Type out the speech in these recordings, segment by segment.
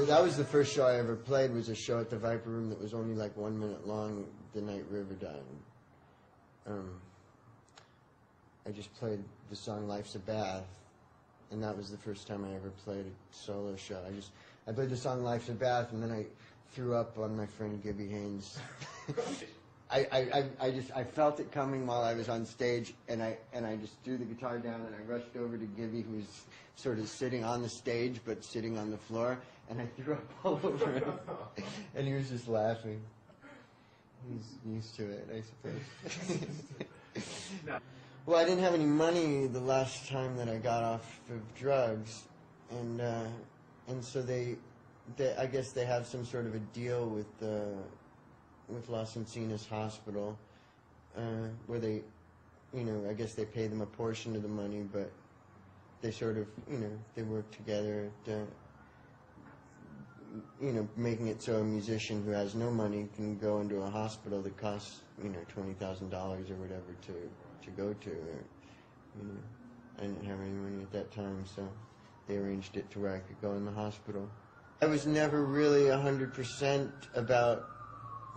that was the first show I ever played, was a show at the Viper Room that was only like 1 minute long, the night River died. I just played the song Life's a Bath, and that was the first time I ever played a solo show. I played the song Life's a Bath, and then I threw up on my friend Gibby Haynes. I felt it coming while I was on stage, and I just threw the guitar down, and I rushed over to Gibby, who was sort of sitting on the stage but sitting on the floor, and I threw up all over him, and he was just laughing. He's used to it, I suppose. No. Well, I didn't have any money the last time that I got off of drugs, and so I guess they have some sort of a deal with Los Encinas Hospital, where they, I guess they pay them a portion of the money, but they sort of, they work together at, making it so a musician who has no money can go into a hospital that costs, $20,000 or whatever to go to. I didn't have any money at that time, so they arranged it to where I could go in the hospital. I was never really 100% about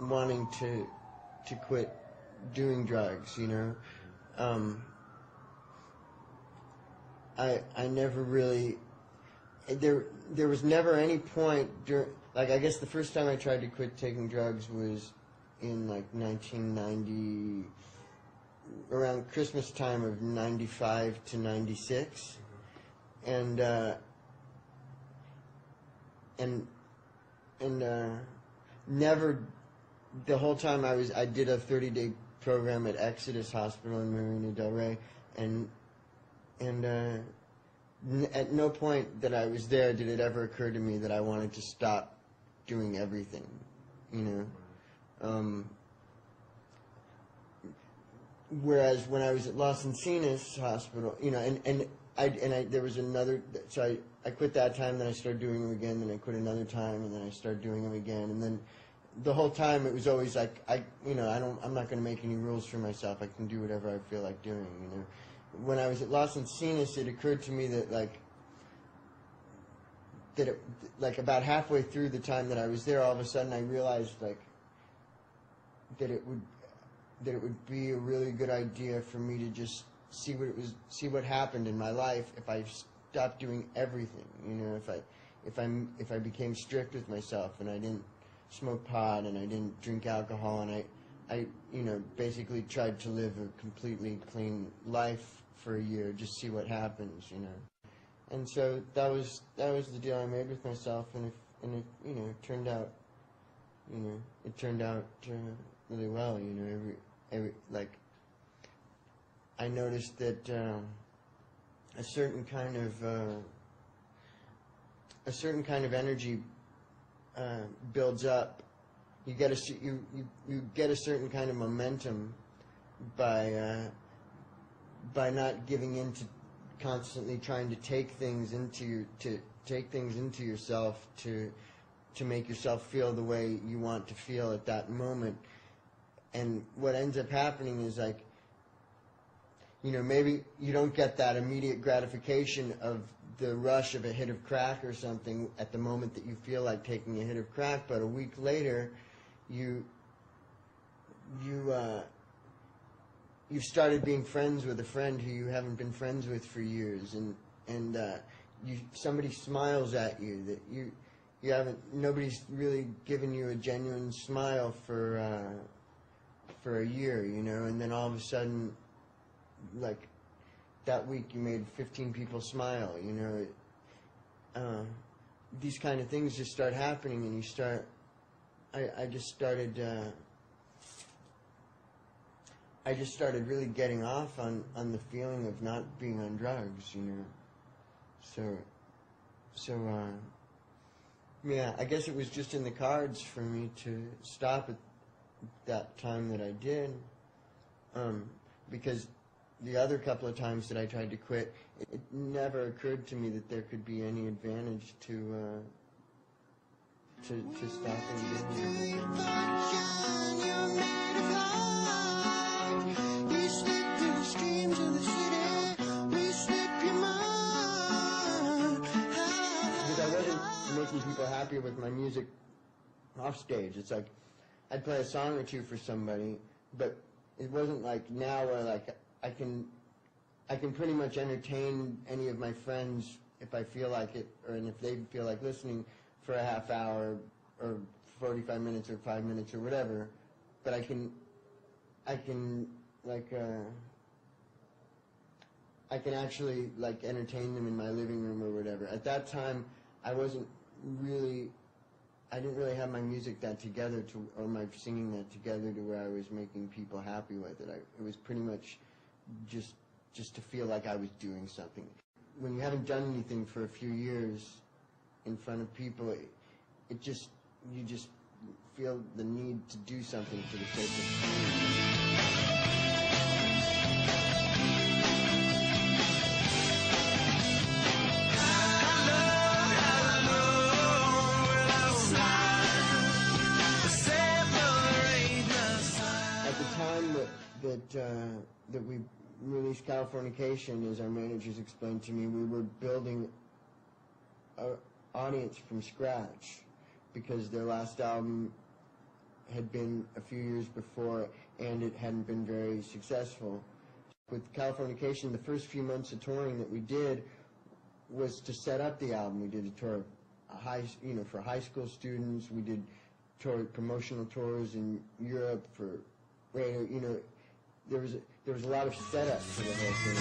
wanting to quit doing drugs, I never really, there was never any point during, like, I guess the first time I tried to quit taking drugs was in like 1990, around Christmas time of 95 to 96, and never, the whole time I did a 30-day program at Exodus Hospital in Marina Del Rey, and at no point that I was there did it ever occur to me that I wanted to stop doing everything, whereas when I was at Los Encinas Hospital, there was another, so I quit that time, then I started doing them again, then I quit another time, and then I started doing them again, and then the whole time it was always like, I'm not going to make any rules for myself. I can do whatever I feel like doing, When I was at Los Encinas, it occurred to me that about halfway through the time that I was there, all of a sudden I realized that it would be a really good idea for me to just see what happened in my life if I stopped doing everything. If I became strict with myself and I didn't smoke pot and I didn't drink alcohol, and I basically tried to live a completely clean life for a year, just see what happens, And so that was the deal I made with myself, and it turned out, really well, I noticed that a certain kind of energy builds up. You get a certain kind of momentum by not giving in to constantly trying to take things into yourself to make yourself feel the way you want to feel at that moment. And what ends up happening is maybe you don't get that immediate gratification of the rush of a hit of crack or something at the moment that you feel like taking a hit of crack, but a week later you've started being friends with a friend who you haven't been friends with for years, and somebody smiles at you that you haven't, nobody's really given you a genuine smile for a year, and then all of a sudden, like, that week you made 15 people smile, these kind of things just start happening, and I just started really getting off on the feeling of not being on drugs, So, yeah, I guess it was just in the cards for me to stop at that time that I did, because the other couple of times that I tried to quit, it never occurred to me that there could be any advantage to stopping doing it. Because I wasn't making people happy. happier with my music off stage. It's like I'd play a song or two for somebody, but it wasn't like now where like I can pretty much entertain any of my friends if I feel like it, or and if they feel like listening for a half hour or 45 minutes or 5 minutes or whatever. But I can actually like entertain them in my living room or whatever. At that time, I didn't really have my music that together or my singing that together to where I was making people happy with it. It was pretty much just to feel like I was doing something. When you haven't done anything for a few years in front of people, you just feel the need to do something for the sake of At the time that we released Californication, as our managers explained to me, we were building an audience from scratch because their last album had been a few years before and it hadn't been very successful. With Californication, the first few months of touring that we did was to set up the album. We did a tour for high school students. We did promotional tours in Europe for radio. There was a lot of setup for the whole thing.